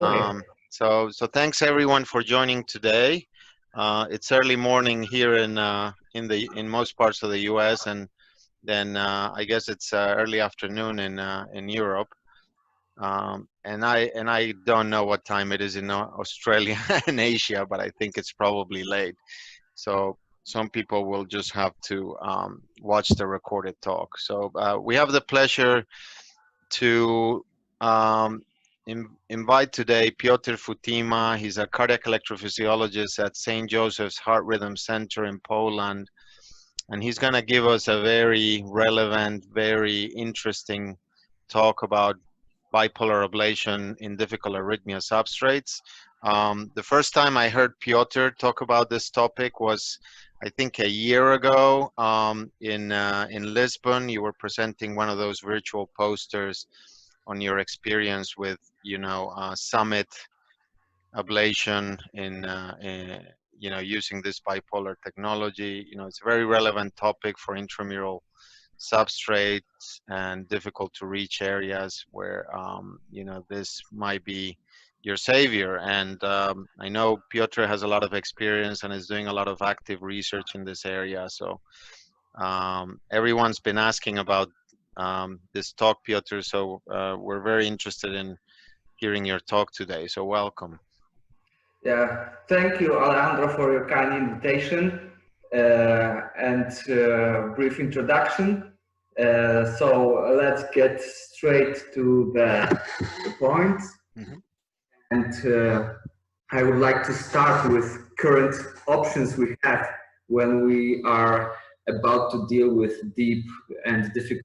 Okay. So thanks everyone for joining today. It's early morning here in most parts of the U.S. and then I guess it's early afternoon in Europe. And I don't know what time it is in Australia and Asia, but I think it's probably late. So some people will just have to watch the recorded talk. So we have the pleasure to invite today Piotr Futyma. He's a cardiac electrophysiologist at St. Joseph's Heart Rhythm Center in Poland. And he's going to give us a very relevant, very interesting talk about bipolar ablation in difficult arrhythmia substrates. The first time I heard Piotr talk about this topic was, I think, a year ago in Lisbon. You were presenting one of those virtual posters on your experience with, summit ablation in using this bipolar technology. It's a very relevant topic for intramural substrates and difficult to reach areas where this might be your savior. And I know Piotr has a lot of experience and is doing a lot of active research in this area. So everyone's been asking about this talk, Piotr. So we're very interested in hearing your talk today. So welcome. Yeah, thank you, Alejandro, for your kind invitation and brief introduction. So let's get straight to the point. And I would like to start with current options we have when we are about to deal with deep and difficult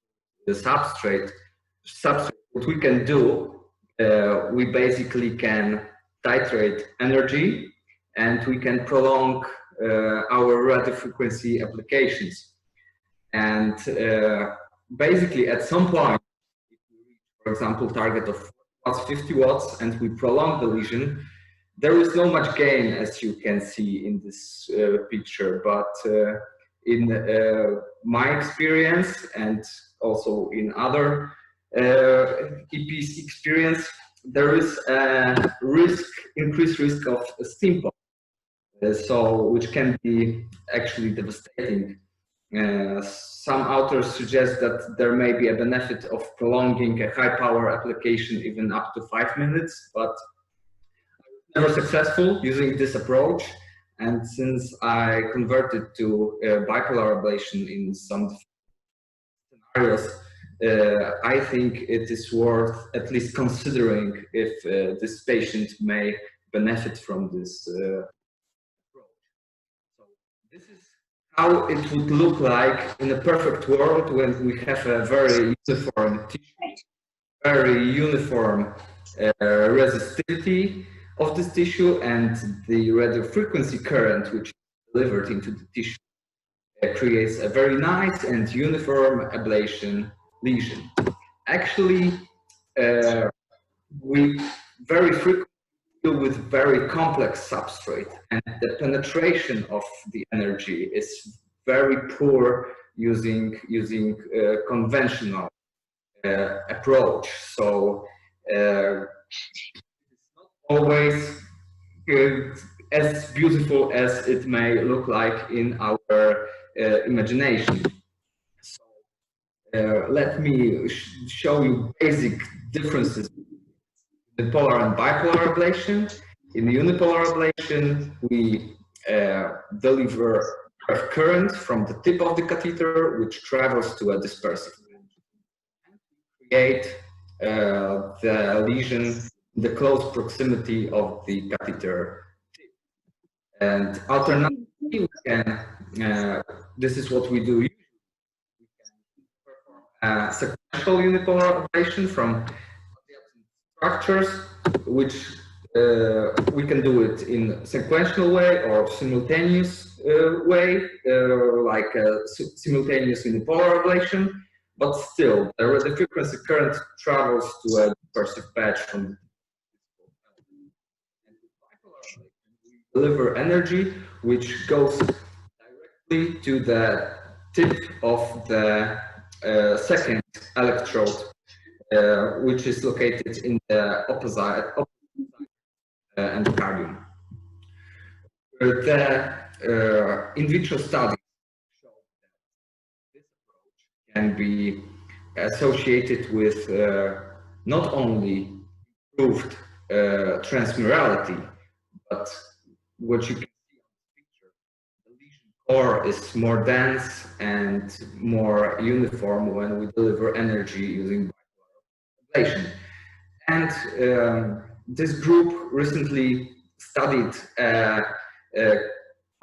substrate. What we can do, we basically can titrate energy and we can prolong our radio frequency applications. And basically at some point, if we reach, for example, target of 50 watts and we prolong the lesion, there is no much gain, as you can see in this picture. But in my experience and also in other EP's experience, there is a increased risk of stim pump, which can be actually devastating. Some authors suggest that there may be a benefit of prolonging a high power application even up to 5 minutes, but I was never successful using this approach. And since I converted to bipolar ablation in some scenarios, I think it is worth at least considering if this patient may benefit from this approach. So this is how it would look like in a perfect world when we have a very uniform tissue, very uniform resistivity of this tissue, and the radio frequency current which is delivered into the tissue creates a very nice and uniform ablation lesion. Actually, we very frequently deal with very complex substrate, and the penetration of the energy is very poor using conventional approach. So it's not always as beautiful as it may look like in our imagination. So let me show you basic differences in unipolar and bipolar ablation. In unipolar ablation, we deliver current from the tip of the catheter, which travels to a dispersive and create the lesion in the close proximity of the catheter tip. And alternatively, we can, this is what we do usually. We can perform sequential unipolar ablation from structures, which we can do it in sequential way or simultaneous way, like a simultaneous unipolar ablation, but still the frequency current travels to a dispersive patch from the we deliver energy which goes directly to the tip of the second electrode, which is located in the opposite and the cardium. The in vitro studies show that this approach can be associated with not only improved transmurality, but what you can see on the picture, the lesion core is more dense and more uniform when we deliver energy using bipolar ablation. And this group recently studied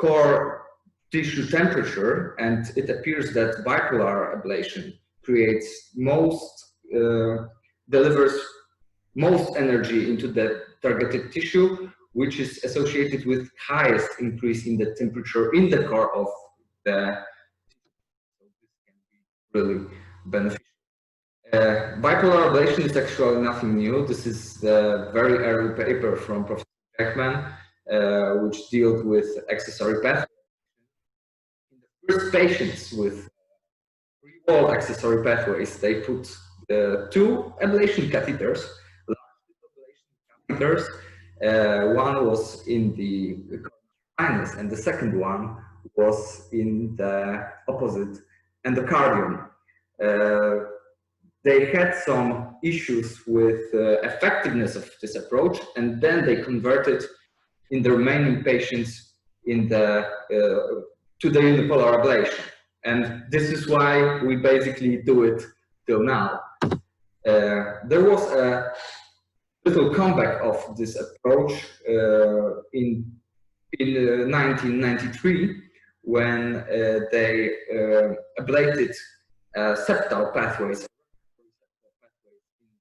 core tissue temperature, and it appears that bipolar ablation delivers most energy into the targeted tissue, which is associated with highest increase in the temperature in the core of the tissue. So this can be really beneficial. Bipolar ablation is actually nothing new. This is the very early paper from Professor Jackman, which dealt with accessory pathway. In the first patients with pre-wall accessory pathways, they put two ablation catheters, catheters. One was in the sinus, and the second one was in the opposite endocardium. They had some issues with effectiveness of this approach, and then they converted in the remaining patients in the to the unipolar ablation. And this is why we basically do it till now. There was a little comeback of this approach in 1993 when they ablated septal pathways in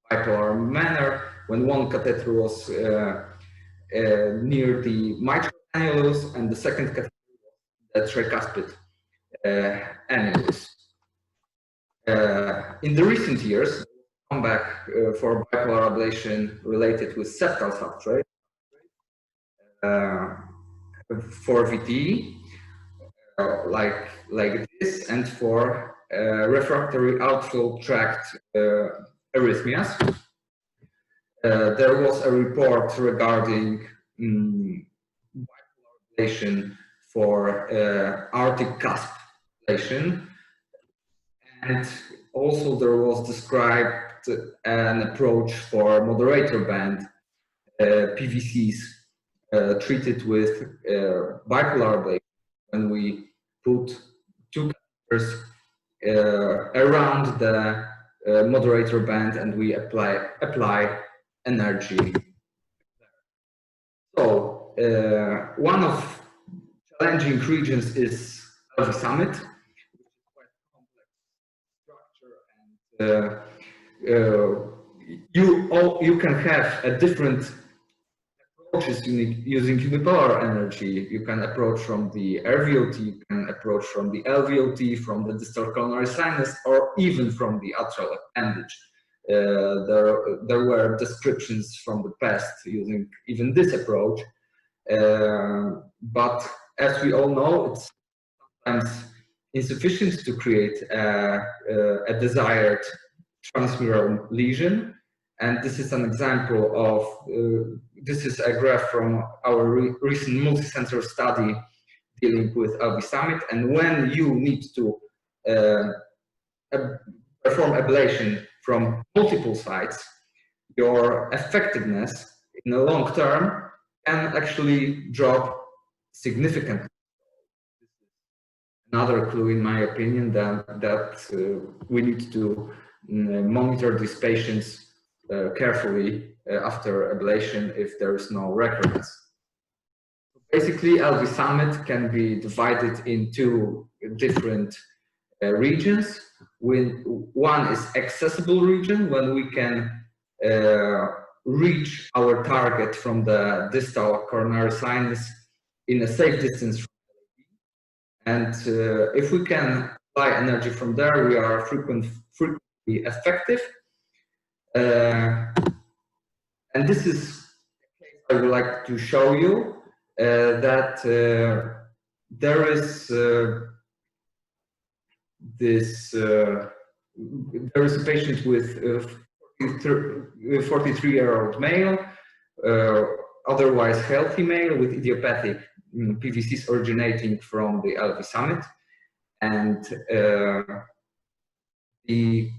bipolar manner, when one catheter was near the mitral annulus and the second catheter was the tricuspid annulus. In the recent years, comeback for bipolar ablation related with septal substrate for VT, like this, and for refractory outflow tract arrhythmias. There was a report regarding bipolar ablation for aortic cusp ablation, and also there was described an approach for moderator band PVCs treated with bipolar ablation, when we put two catheters around the moderator band and we apply energy. So one of challenging regions is LV summit, which is quite complex structure, and you can have a different approaches using unipolar energy. You can approach from the RVOT, you can approach from the LVOT, from the distal coronary sinus, or even from the atrial appendage. There were descriptions from the past using even this approach, but as we all know, it's sometimes insufficient to create a desired transmural lesion. And this is an example of, this is a graph from our recent multicenter study dealing with LV summit. And when you need to perform ablation from multiple sites, your effectiveness in the long term can actually drop significantly. Another clue, in my opinion, that we need to monitor these patients carefully after ablation if there is no recurrence. Basically, LV summit can be divided into different regions. One is accessible region, when we can reach our target from the distal coronary sinus in a safe distance from the LV. And if we can apply energy from there, we are frequently effective. And this is a case I would like to show you, that there is there is a patient with a 43-year-old male otherwise healthy male with idiopathic PVCs originating from the LV summit, and the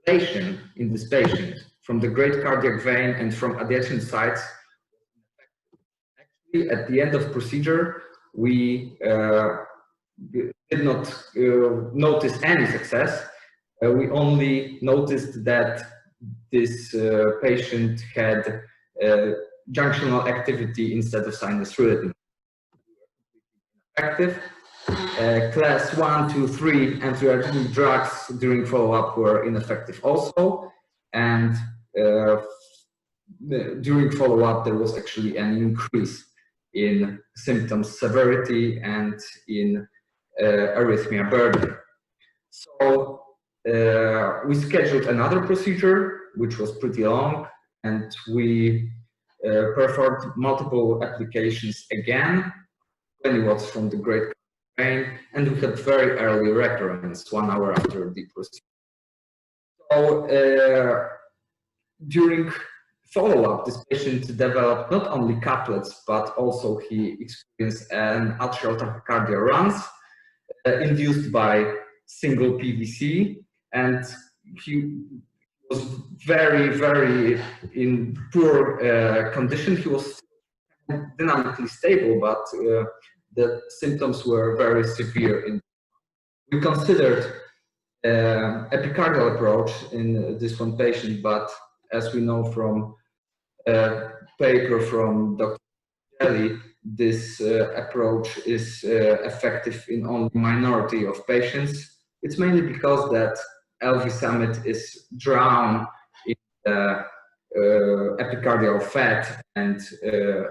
ablation in this patient from the great cardiac vein and from adjacent sites. Actually, at the end of procedure, we did not notice any success. We only noticed that this patient had junctional activity instead of sinus rhythm. Effective. Class 1, 2, 3 antiarrhythmic drugs during follow-up were ineffective also, and during follow-up there was actually an increase in symptoms severity and in arrhythmia burden. So we scheduled another procedure, which was pretty long, and we performed multiple applications again, 20 watts from the great vein, and we had very early recurrence 1 hour after the procedure. So during follow-up, this patient developed not only couplets, but also he experienced an atrial tachycardia runs induced by single PVC, and he was very, very in poor condition. He was dynamically stable, but the symptoms were very severe. We considered epicardial approach in this one patient, but as we know from a paper from Dr. Kelly, this approach is effective in only minority of patients. It's mainly because that LV summit is drowned in the epicardial fat, and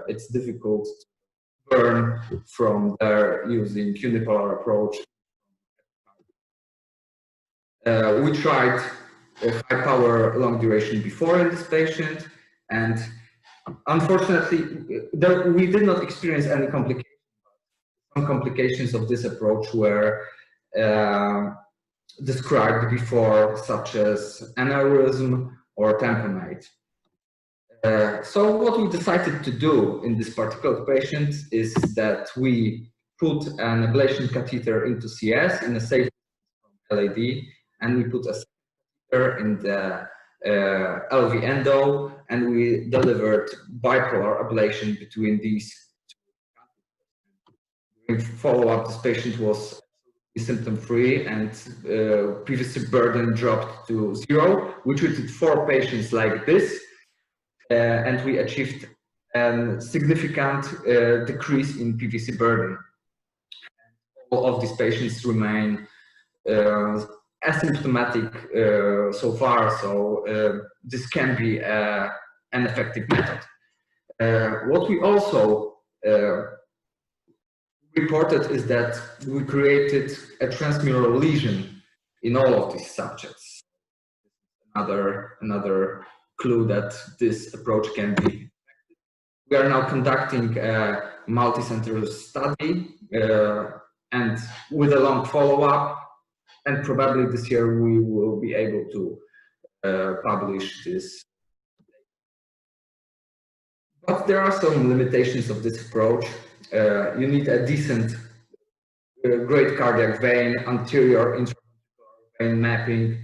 it's difficult to burn from there using unipolar approach. We tried a high power long duration before in this patient, and unfortunately we did not experience any complications. Some complications of this approach were described before, such as aneurysm or tamponade. So what we decided to do in this particular patient is that we put an ablation catheter into CS in a safe LAD, and we put a catheter in the LV endo, and we delivered bipolar ablation between these two. During follow-up, this patient was symptom-free, and PVC burden dropped to 0. We treated 4 patients like this, and we achieved a significant decrease in PVC burden. All of these patients remain asymptomatic so far, so this can be an effective method. What we also reported is that we created a transmural lesion in all of these subjects. Another clue that this approach can be. We are now conducting a multi-center study and with a long follow-up, and probably this year we will be able to publish this. But there are some limitations of this approach. You need a decent great cardiac vein, anterior intraventricular vein mapping.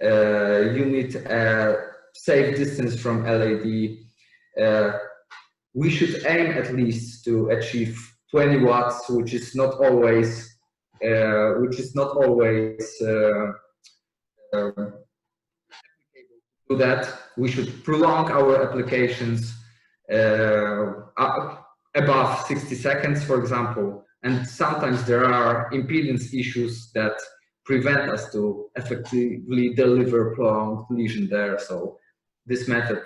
You need a safe distance from LAD. We should aim at least to achieve 20 watts, which is not always do that. We should prolong our applications above 60 seconds, for example, and sometimes there are impedance issues that prevent us to effectively deliver prolonged lesion there. So this method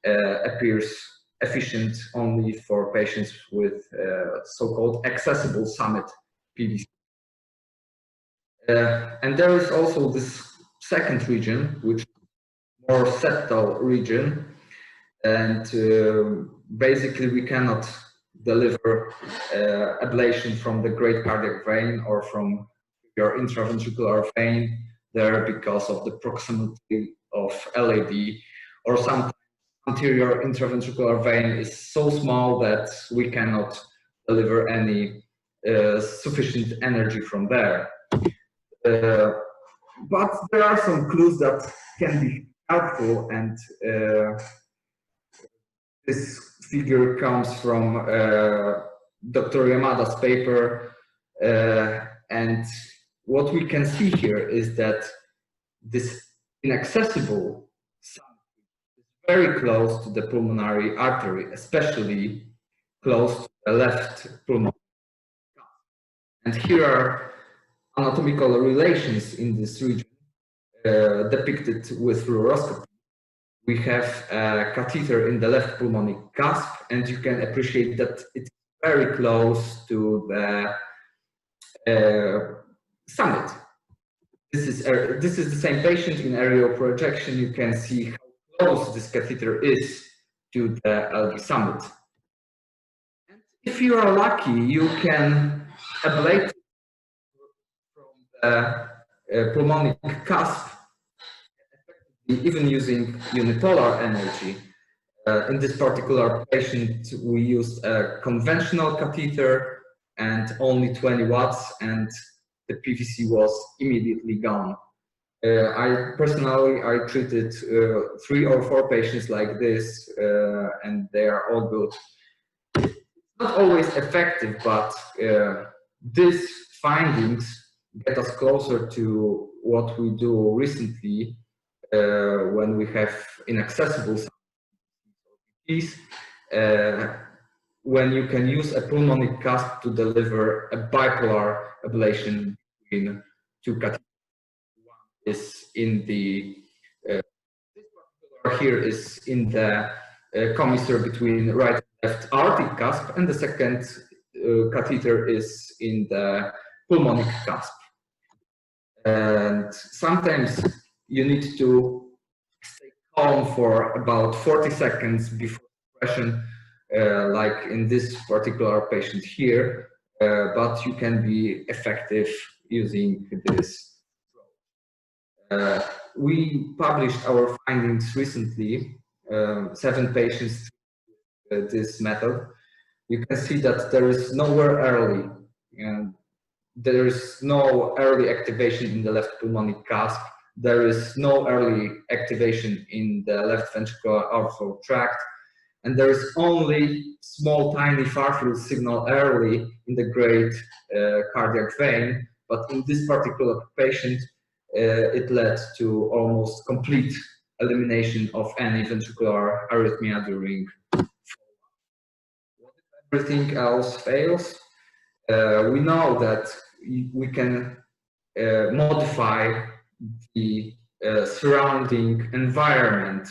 appears efficient only for patients with so-called accessible summit PVC. And there is also this second region, which is more septal region, and basically we cannot deliver ablation from the great cardiac vein or from your intraventricular vein there because of the proximity of LAD, or sometimes anterior intraventricular vein is so small that we cannot deliver any sufficient energy from there. But there are some clues that can be helpful, and this figure comes from Dr. Yamada's paper, and what we can see here is that this inaccessible summit is very close to the pulmonary artery, especially close to the left pulmonary. And here are anatomical relations in this region depicted with fluoroscopy. We have a catheter in the left pulmonic cusp, and you can appreciate that it's very close to the summit. This is the same patient in aerial projection. You can see how close this catheter is to the LV summit. And if you are lucky, you can ablate from the pulmonic cusp, even using unipolar energy. In this particular patient, we used a conventional catheter and only 20 watts, and the PVC was immediately gone. I personally treated 3 or 4 patients like this, and they are all good. It's not always effective, but these findings get us closer to what we do recently when we have inaccessible PVCs, when you can use a pulmonic cusp to deliver a bipolar ablation between 2 catheters. One is in the this particular here is in the commissure between right and left aortic cusp, and the second catheter is in the pulmonic cusp. And sometimes you need to stay calm for about 40 seconds before compression, like in this particular patient here, but you can be effective using this. We published our findings recently, 7 patients with this method. You can see that there is nowhere early, and there is no early activation in the left pulmonic cusp. There is no early activation in the left ventricular outflow tract, and there is only small tiny far field signal early in the great cardiac vein. But in this particular patient, it led to almost complete elimination of any ventricular arrhythmia during follow-up. What if everything else fails? We know that we can modify the surrounding environment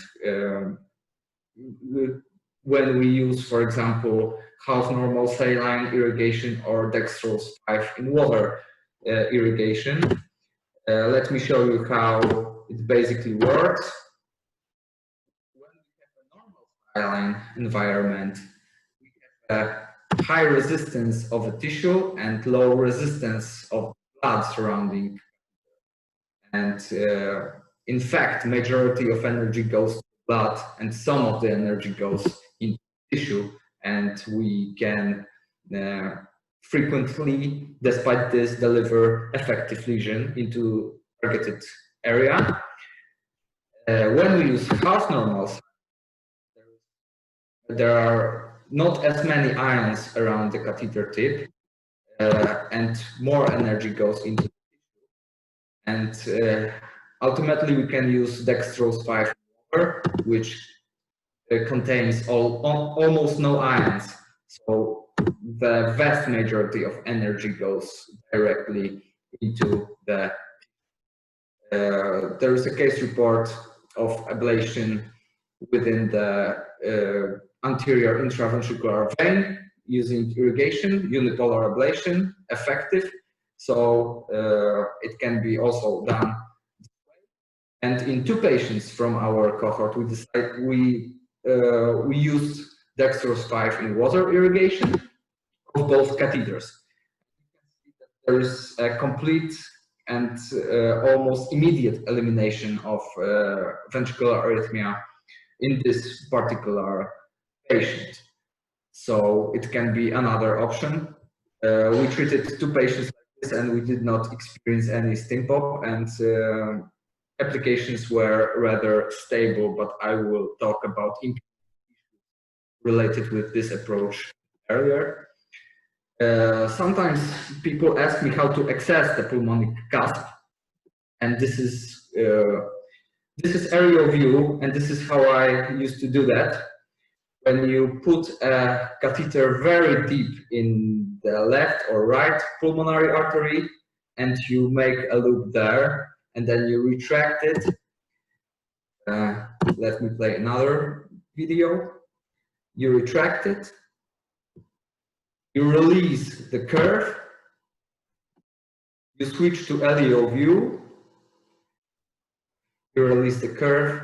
when we use, for example, half normal saline irrigation or dextrose 5 in water irrigation. Let me show you how it basically works. When we have a normal saline environment, we have a high resistance of a tissue and low resistance of blood surrounding. And in fact, majority of energy goes to blood, and some of the energy goes into tissue, and we can frequently, despite this, deliver effective lesion into targeted area. When we use half normals, there are not as many ions around the catheter tip, and more energy goes into tissue. And ultimately, we can use dextrose 5 water, which contains almost no ions. So the vast majority of energy goes directly into the. There is a case report of ablation within the anterior intraventricular vein using irrigation, unipolar ablation, effective. So it can be also done. And in 2 patients from our cohort, we used dextrose 5 in water irrigation of both catheters. There is a complete and almost immediate elimination of ventricular arrhythmia in this particular patient. So it can be another option. We treated 2 patients like this and we did not experience any stim pop, and applications were rather stable, but I will talk about issues related with this approach earlier. Sometimes people ask me how to access the pulmonic cusp, and this is aerial view, and this is how I used to do that. When you put a catheter very deep in the left or right pulmonary artery, and you make a loop there, and then you retract it. Let me play another video. You retract it, you release the curve, you switch to LEO view, you release the curve,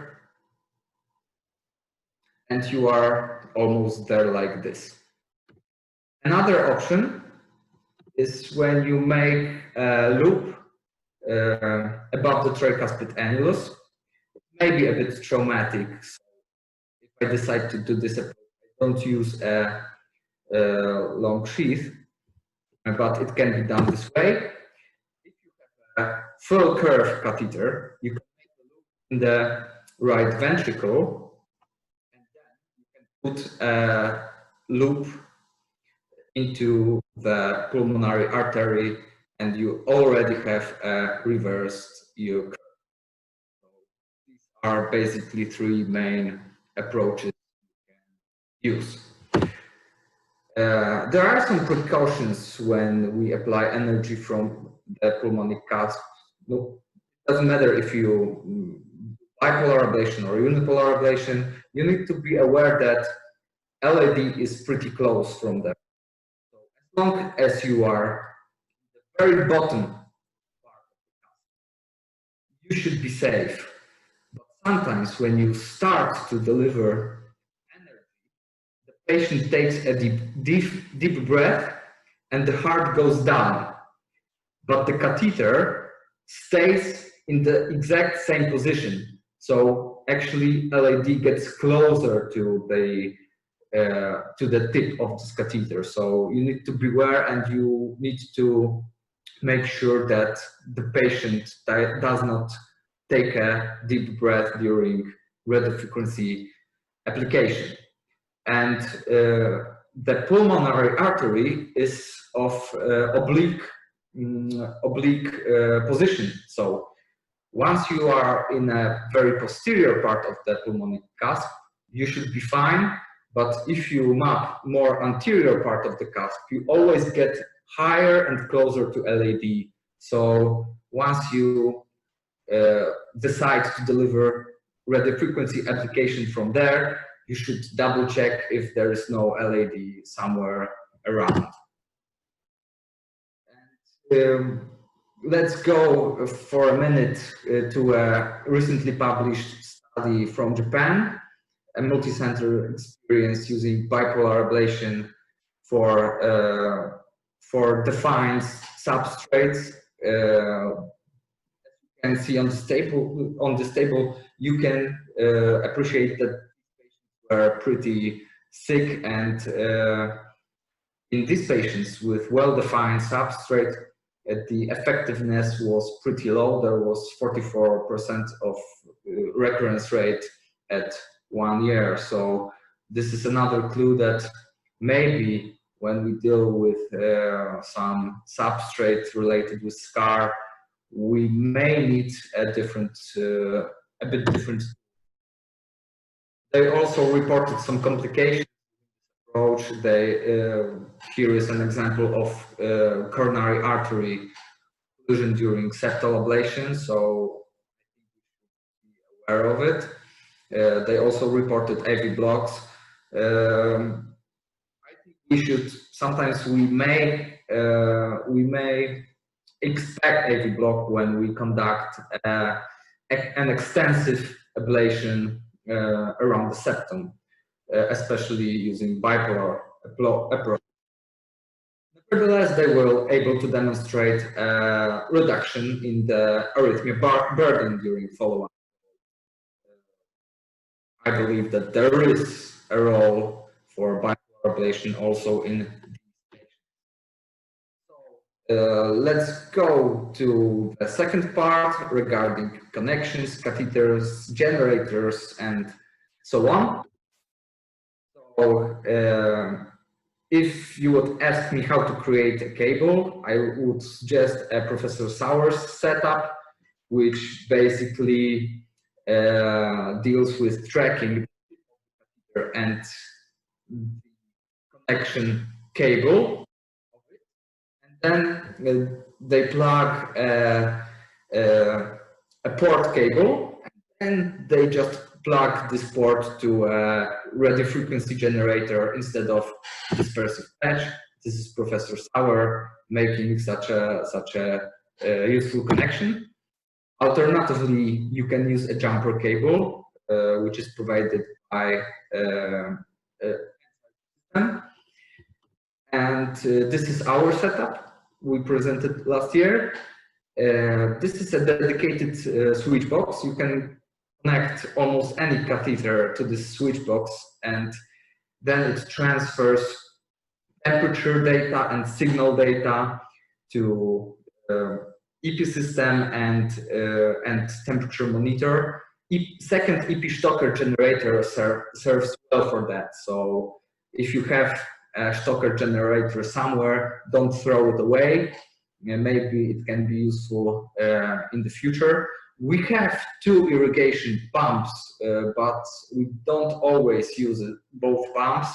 and you are almost there like this. Another option is when you make a loop above the tricuspid annulus. It may be a bit traumatic, so if I decide to do this approach, I don't use a long sheath, but it can be done this way. If you have a full curve catheter, you can make a loop in the right ventricle, and then you can put a loop into the pulmonary artery, and you already have reversed your curve. So these are basically 3 main approaches you can use. There are some precautions when we apply energy from the pulmonic cusp. No, it doesn't matter if you bipolar ablation or unipolar ablation, you need to be aware that LAD is pretty close from them. So as long as you are at the very bottom part of the cusp, you should be safe. But sometimes when you start to deliver patient takes a deep breath and the heart goes down, but the catheter stays in the exact same position. So actually LAD gets closer to the tip of this catheter. So you need to beware, and you need to make sure that the patient does not take a deep breath during radiofrequency application. And the pulmonary artery is of oblique position. So once you are in a very posterior part of the pulmonic cusp, you should be fine. But if you map more anterior part of the cusp, you always get higher and closer to LAD. So once you decide to deliver radiofrequency application from there, you should double check if there is no LAD somewhere around. And, let's go for a minute to a recently published study from Japan, a multi-center experience using bipolar ablation for defined substrates. As you can see on this table, you can appreciate that are pretty sick, and in these patients with well-defined substrate, the effectiveness was pretty low. There was 44% of recurrence rate at 1 year. So this is another clue that maybe when we deal with some substrate related with scar, we may need a bit different. They also reported some complications approach. Here is an example of coronary artery occlusion during septal ablation, so be aware of it. They also reported AV blocks. I think we should, sometimes we may expect AV block when we conduct an extensive ablation around the septum, especially using bipolar approach. Nevertheless, they were able to demonstrate a reduction in the arrhythmia burden during follow-up. I believe that there is a role for bipolar ablation also in these patients. Let's go to the second part regarding connections, catheters, generators, and so on. So, if you would ask me how to create a cable, I would suggest a Professor Sauer's setup, which basically deals with tracking and connection cable. And then they plug a port cable, and they just plug this port to a radio frequency generator instead of dispersive patch. This is Professor Sauer making such a useful connection. Alternatively, you can use a jumper cable, which is provided by and this is our setup we presented last year. This is a dedicated switch box. You can connect almost any catheter to this switch box, and then it transfers temperature data and signal data to EP system and temperature monitor. Second EP Stocker generator serves well for that. So if you have a Stocker generator somewhere, don't throw it away. Maybe it can be useful in the future. We have 2 irrigation pumps, but we don't always use both pumps.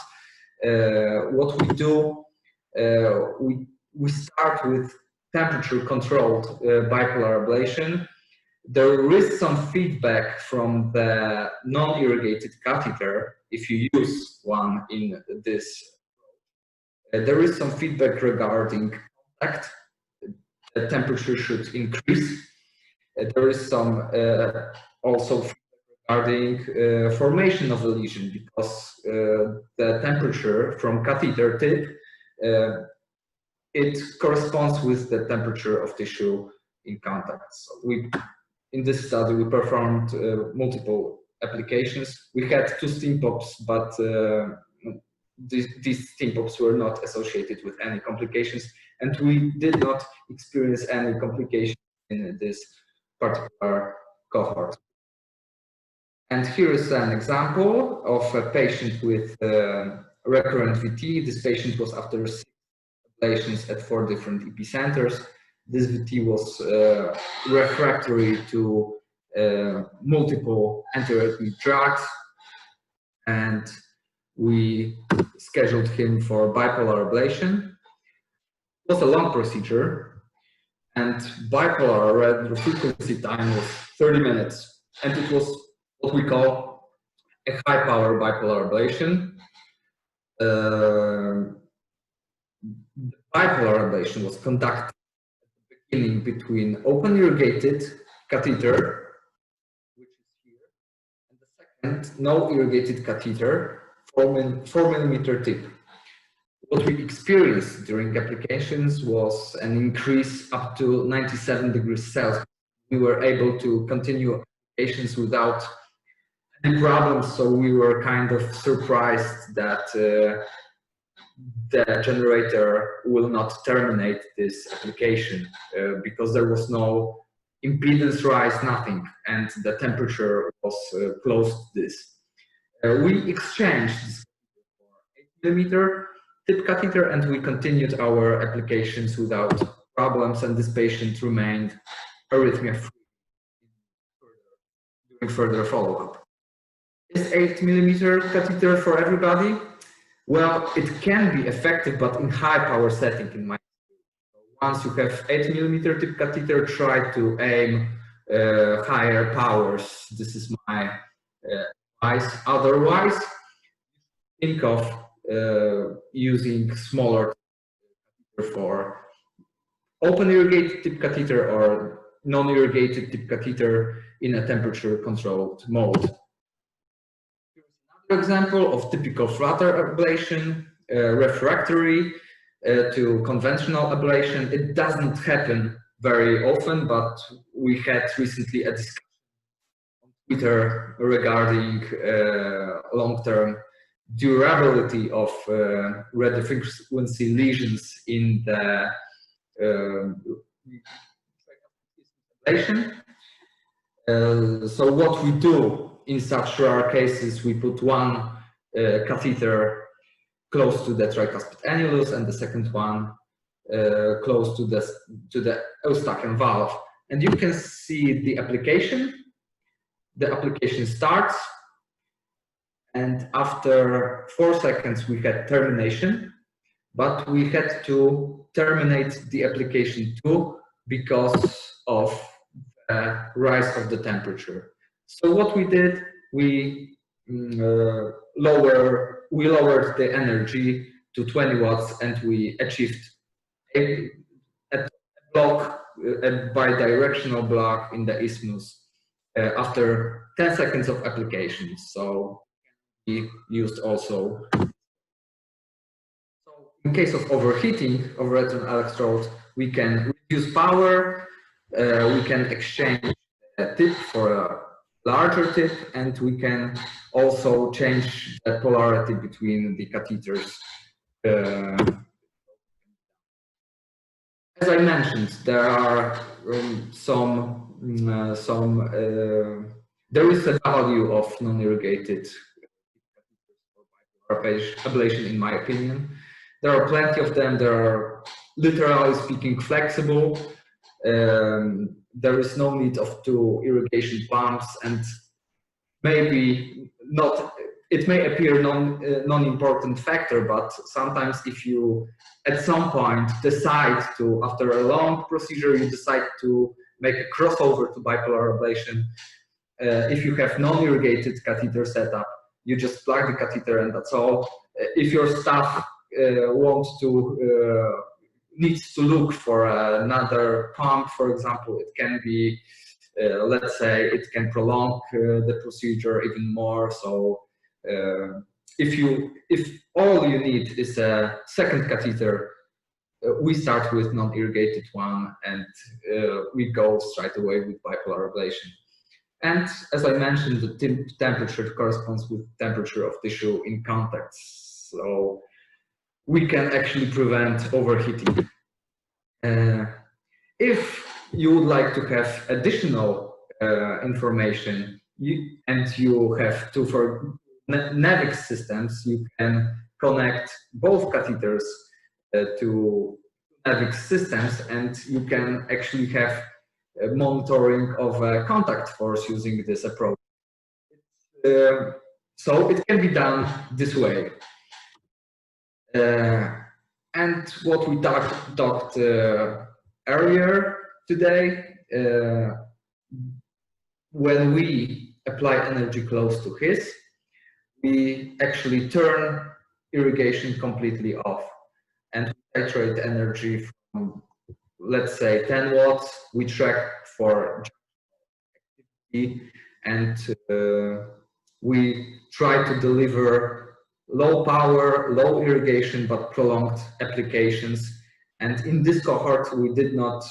What we do, we start with temperature controlled bipolar ablation. There is some feedback from the non-irrigated catheter if you use one in this. There is some feedback regarding contact. The temperature should increase. There is some also feedback regarding formation of the lesion, because the temperature from catheter tip it corresponds with the temperature of tissue in contact. So in this study, we performed multiple applications. We had 2 steam pops, but these steam pops were not associated with any complications, and we did not experience any complications in this particular cohort. And here is an example of a patient with recurrent VT. This patient was after 6 ablations at 4 different EP centers. This VT was refractory to multiple antiarrhythmic drugs, and we scheduled him for bipolar ablation. It was a long procedure, and bipolar radio frequency time was 30 minutes, and it was what we call a high-power bipolar ablation. The bipolar ablation was conducted between open irrigated catheter, which is here, and the second no irrigated catheter, 4 millimeter tip. What we experienced during applications was an increase up to 97 degrees Celsius. We were able to continue applications without any problems, so we were kind of surprised that the generator will not terminate this application because there was no impedance rise, nothing, and the temperature was close to this. We exchanged this for 8 millimeter tip catheter, and we continued our applications without problems, and this patient remained arrhythmia free during further follow-up. Is 8 millimeter catheter for everybody? Well, it can be effective, but in high power setting in my experience. Once you have 8 millimeter tip catheter, try to aim higher powers. This is my advice. Otherwise, think of using smaller catheter for open irrigated tip catheter or non-irrigated tip catheter in a temperature controlled mode. Example of typical flutter ablation, refractory to conventional ablation. It doesn't happen very often, but we had recently a discussion on Twitter regarding long-term durability of radio frequency lesions in the ablation. So what we do in such rare cases, we put one catheter close to the tricuspid annulus and the second one close to the Eustachian valve, and you can see the application. The application starts, and after 4 seconds we had termination, but we had to terminate the application too because of rise of the temperature. So what we did, we lowered the energy to 20 watts, and we achieved a block, a bidirectional block in the isthmus after 10 seconds of application. So we used also. So in case of overheating of return electrode, we can reduce power, we can exchange a tip for a larger tip, and we can also change the polarity between the catheters. As I mentioned, there are there is a value of non-irrigated ablation, in my opinion. There are plenty of them. They are, literally speaking, flexible. There is no need of 2 irrigation pumps, and maybe not. It may appear non-important factor, but sometimes if you at some point decide to, after a long procedure, you decide to make a crossover to bipolar ablation, if you have non-irrigated catheter setup, you just plug the catheter and that's all. If your staff needs to look for another pump, for example, it can be, let's say, it can prolong the procedure even more. So if all you need is a second catheter, we start with non-irrigated one, and we go straight away with bipolar ablation. And as I mentioned, the temperature corresponds with temperature of tissue in contact, so we can actually prevent overheating. If you would like to have additional information, and you have to, for NAVIX systems, you can connect both catheters to NAVIX systems, and you can actually have monitoring of contact force using this approach. So it can be done this way. And what we talked earlier today, when we apply energy close to his, we actually turn irrigation completely off, and we titrate energy from, let's say, 10 watts. We track for activity, and we try to deliver low power, low irrigation, but prolonged applications. And in this cohort, we did not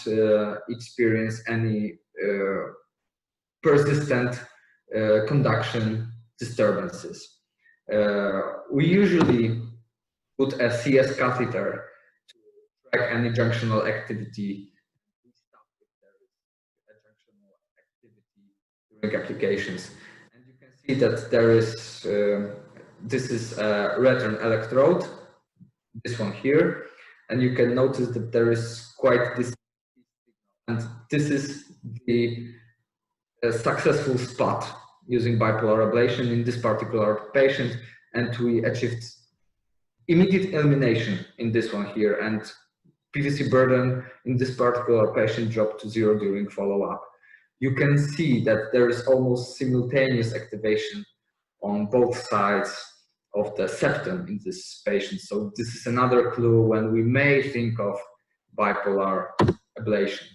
experience any persistent conduction disturbances. We usually put a CS catheter to track any junctional activity. We stop if there is a junctional activity during applications. And you can see that there is, this is a return electrode, this one here, and you can notice that there is quite this, and this is the successful spot using bipolar ablation in this particular patient, and we achieved immediate elimination in this one here, and PVC burden in this particular patient dropped to 0 during follow-up. You can see that there is almost simultaneous activation on both sides of the septum in this patient. So this is another clue when we may think of bipolar ablation.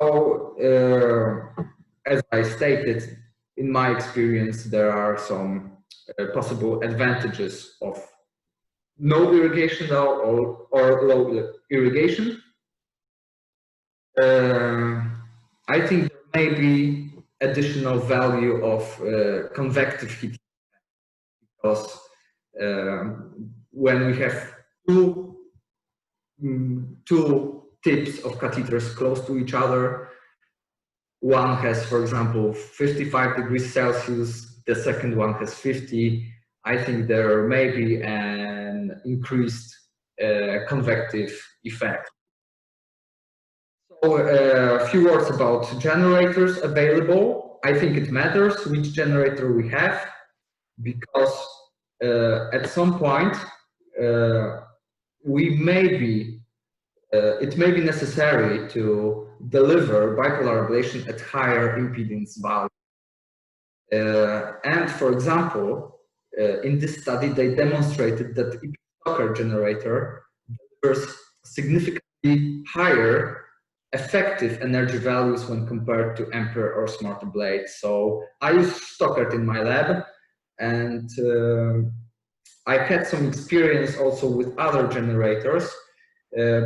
So, as I stated, in my experience, there are some possible advantages of no irrigation now or low irrigation. I think there may be additional value of convective heat, because when we have two tips of catheters close to each other, one has, for example, 55 degrees Celsius, the second one has 50, I think there may be an increased convective effect. So a few words about generators available. I think it matters which generator we have, because at some point it may be necessary to deliver bipolar ablation at higher impedance value. And for example, in this study, they demonstrated that the Stocker generator delivers significantly higher effective energy values when compared to Ampere or Smarter Blade. So I use Stocker in my lab, and I had some experience also with other generators,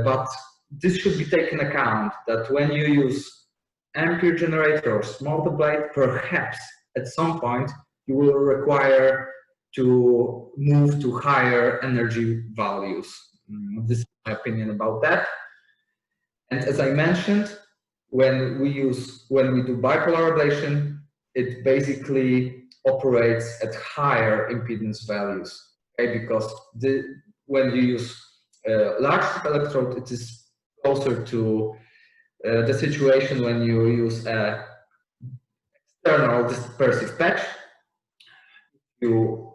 but this should be taken account that when you use Ampere generator or Smarter Blade, perhaps at some point you will require to move to higher energy values. This is my opinion about that. And as I mentioned, when we do bipolar ablation, it basically operates at higher impedance values, okay? Because when you use large tip electrode, it is closer to the situation when you use a external dispersive patch. You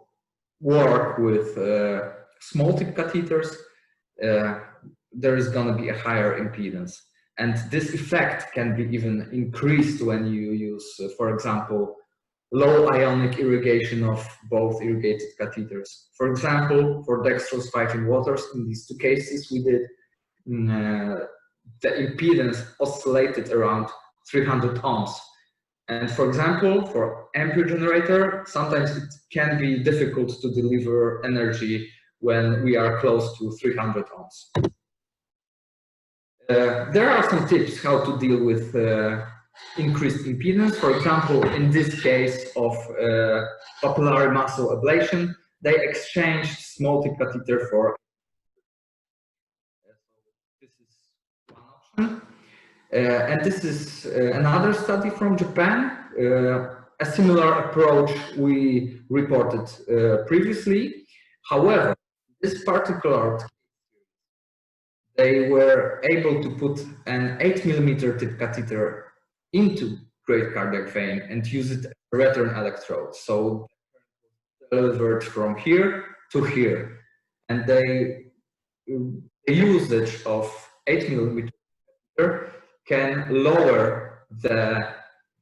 work with small tip catheters, there is going to be a higher impedance. And this effect can be even increased when you use, for example, low ionic irrigation of both irrigated catheters. For example, for dextrose 5 in waters, in these two cases, we did the impedance oscillated around 300 ohms. And for example, for Ampere generator, sometimes it can be difficult to deliver energy when we are close to 300 ohms. There are some tips how to deal with increased impedance. For example, in this case of papillary muscle ablation, they exchanged small tip catheter for. This is one option. And this is another study from Japan. A similar approach we reported previously. However, this particular they were able to put an 8mm tip catheter into great cardiac vein and use it as a return electrode. So delivered from here to here. And the usage of 8mm catheter can lower the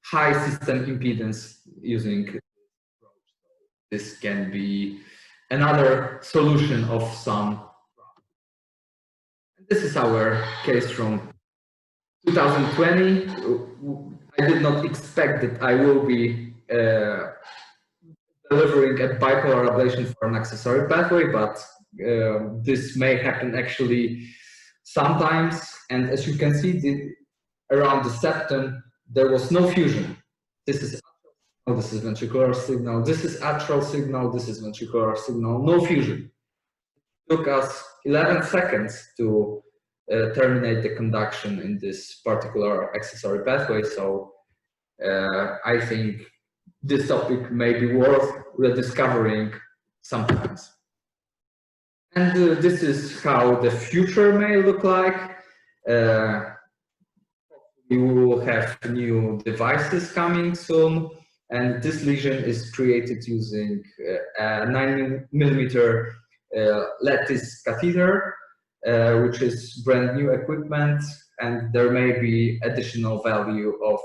high system impedance using this can be another solution of some. This is our case from 2020. I did not expect that I will be delivering a bipolar ablation for an accessory pathway, but this may happen actually sometimes. And as you can see, around the septum, there was no fusion. This is ventricular signal, this is atrial signal, this is ventricular signal, no fusion. It took us 11 seconds to terminate the conduction in this particular accessory pathway. So I think this topic may be worth rediscovering sometimes. And this is how the future may look like. We will have new devices coming soon, and this lesion is created using a 9mm lattice catheter, which is brand new equipment, and there may be additional value of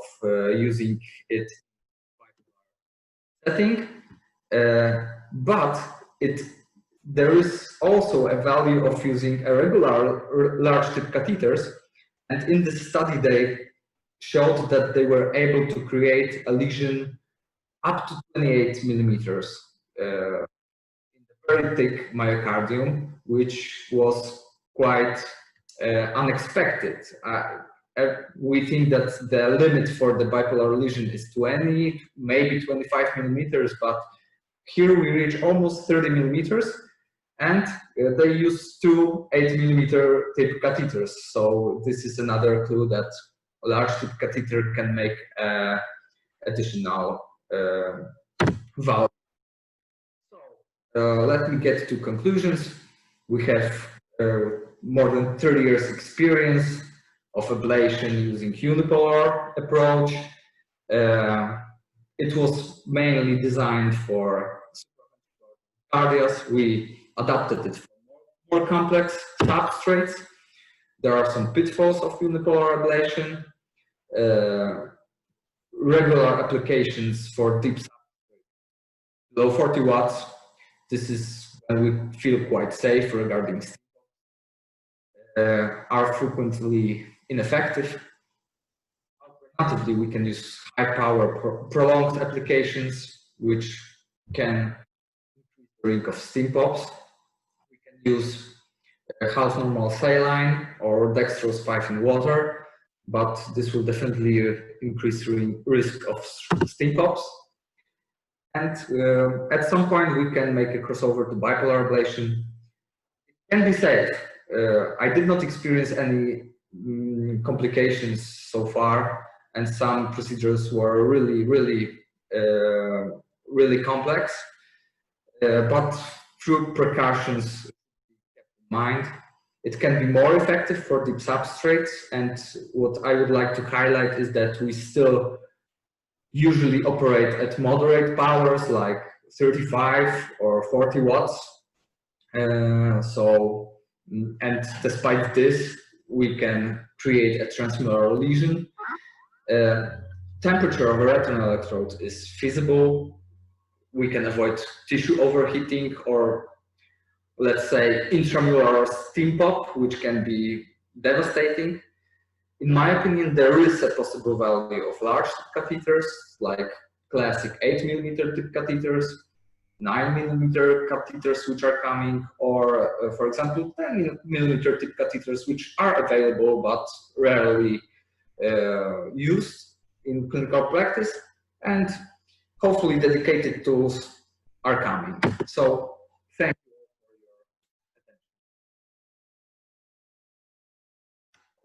using it setting, but there is also a value of using a regular large tip catheters, and in this study they showed that they were able to create a lesion up to 28mm in the very thick myocardium, which was quite unexpected. we think that the limit for the bipolar lesion is 20, maybe 25 millimeters, but here we reach almost 30 millimeters, and they use two 8-millimeter tip catheters. So this is another clue that a large tip catheter can make additional value. Let me get to conclusions. We have more than 30 years experience of ablation using unipolar approach. It was mainly designed for cardias. We adapted it for more complex substrates. There are some pitfalls of unipolar ablation. Regular applications for deep below 40 watts. This is when we feel quite safe regarding are frequently ineffective. Alternatively, we can use high power prolonged applications, which can increase the risk of stim pops. We can use half normal saline or dextrose 5 in water, but this will definitely increase risk of stim pops. And at some point, we can make a crossover to bipolar ablation. It can be safe. I did not experience any complications so far, and some procedures were really complex. But through precautions kept in mind, it can be more effective for deep substrates. And what I would like to highlight is that we still usually operate at moderate powers like 35 or 40 watts. And despite this, we can create a transmural lesion. Temperature of a retinal electrode is feasible. We can avoid tissue overheating or, let's say, intramural stim pop, which can be devastating. In my opinion, there is a possible value of large catheters, like classic 8-millimeter tip catheters, 9-millimeter catheters which are coming, or for example 10-millimeter tip catheters which are available but rarely used in clinical practice, and hopefully dedicated tools are coming. So thank you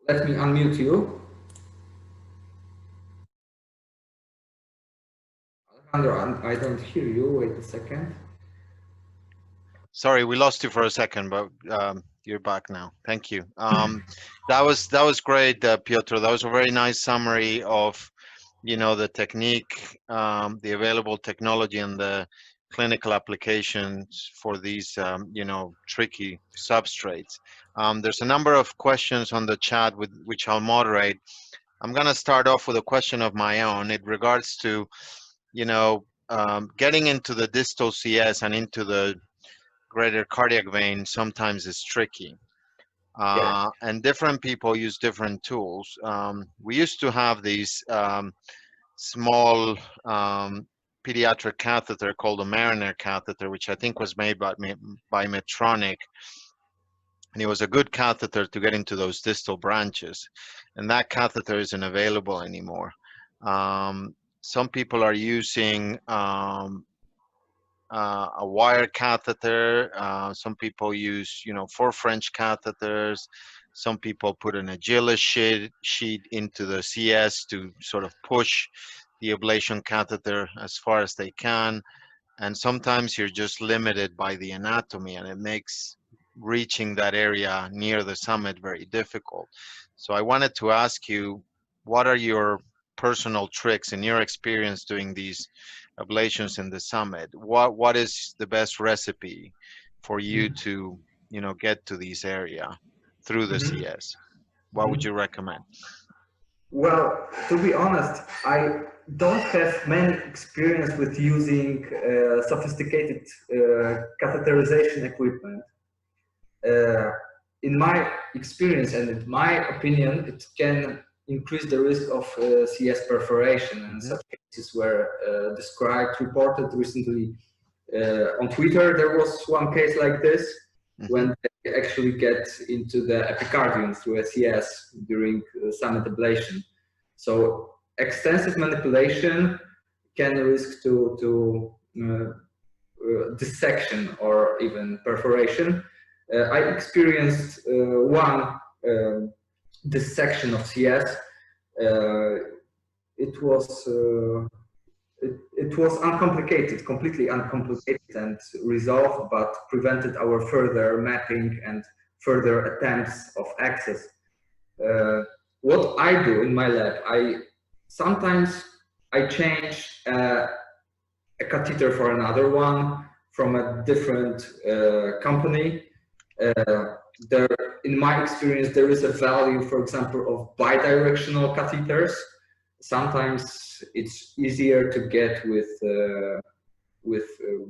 for your attention. Let me unmute you. Alejandro, I don't hear you. Wait a second. Sorry, we lost you for a second, but you're back now. Thank you. That was great, Piotr. That was a very nice summary of, the technique, the available technology, and the clinical applications for these, tricky substrates. There's a number of questions on the chat with which I'll moderate. I'm going to start off with a question of my own. It regards to, getting into the distal CS and into the greater cardiac vein sometimes is tricky. And different people use different tools. We used to have these small pediatric catheter called a Mariner catheter, which I think was made by Medtronic. And it was a good catheter to get into those distal branches. And that catheter isn't available anymore. Some people are using a wire catheter. Some people use, 4 French catheters. Some people put an Agila sheet into the CS to sort of push the ablation catheter as far as they can. And sometimes you're just limited by the anatomy, and it makes reaching that area near the summit very difficult. So I wanted to ask you, what are your personal tricks in your experience doing these ablations in the summit? What is the best recipe for you to get to this area through the CS? What would you recommend? Well, to be honest, I don't have many experience with using sophisticated catheterization equipment. In my experience and in my opinion, it can increase the risk of CS perforation, and such cases were described, reported recently on Twitter. There was one case like this when the actually get into the epicardium through SES during summit ablation. So extensive manipulation can risk to dissection or even perforation. I experienced one dissection of CS. It was uncomplicated, completely uncomplicated and resolved, but prevented our further mapping and further attempts of access. What I do in my lab, sometimes I change a catheter for another one from a different company. In my experience, there is a value, for example, of bidirectional catheters. Sometimes it's easier to get with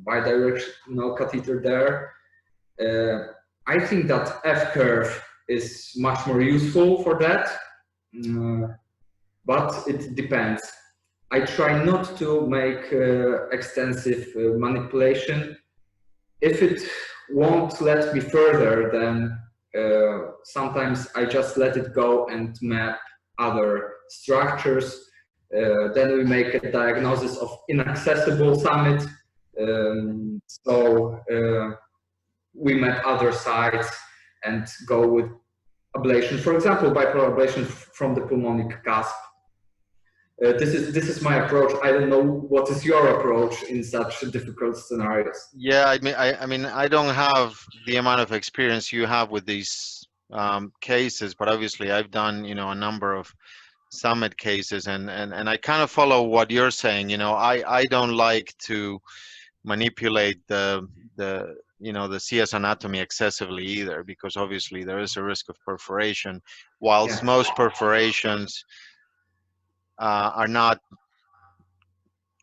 bidirectional catheter there. I think that F-curve is much more useful for that, but it depends. I try not to make extensive manipulation. If it won't let me further, then sometimes I just let it go and map other structures. Then we make a diagnosis of inaccessible summit. So we map other sites and go with ablation. For example, bipolar ablation from the pulmonic cusp. This is my approach. I don't know what is your approach in such difficult scenarios. Yeah, I mean, I don't have the amount of experience you have with these cases, but obviously I've done, you know, a number of summit cases, and I kind of follow what you're saying. You know, I don't like to manipulate the you know, the CS anatomy excessively either, because obviously there is a risk of perforation, whilst most perforations are not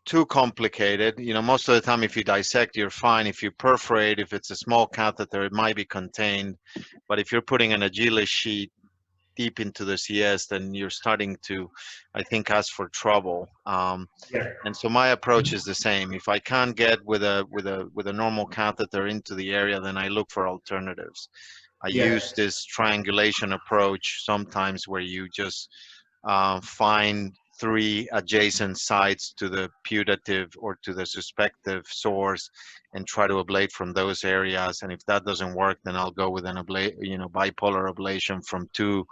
too complicated. You know, most of the time if you dissect, you're fine. If you perforate, if it's a small catheter, it might be contained. But if you're putting an Achilles sheet deep into the CS, then you're starting to, I think, ask for trouble. And so my approach is the same. If I can't get with a normal catheter into the area, then I look for alternatives. I use this triangulation approach sometimes, where you just find 3 adjacent sites to the putative or to the suspective source and try to ablate from those areas. And if that doesn't work, then I'll go with an bipolar ablation from 2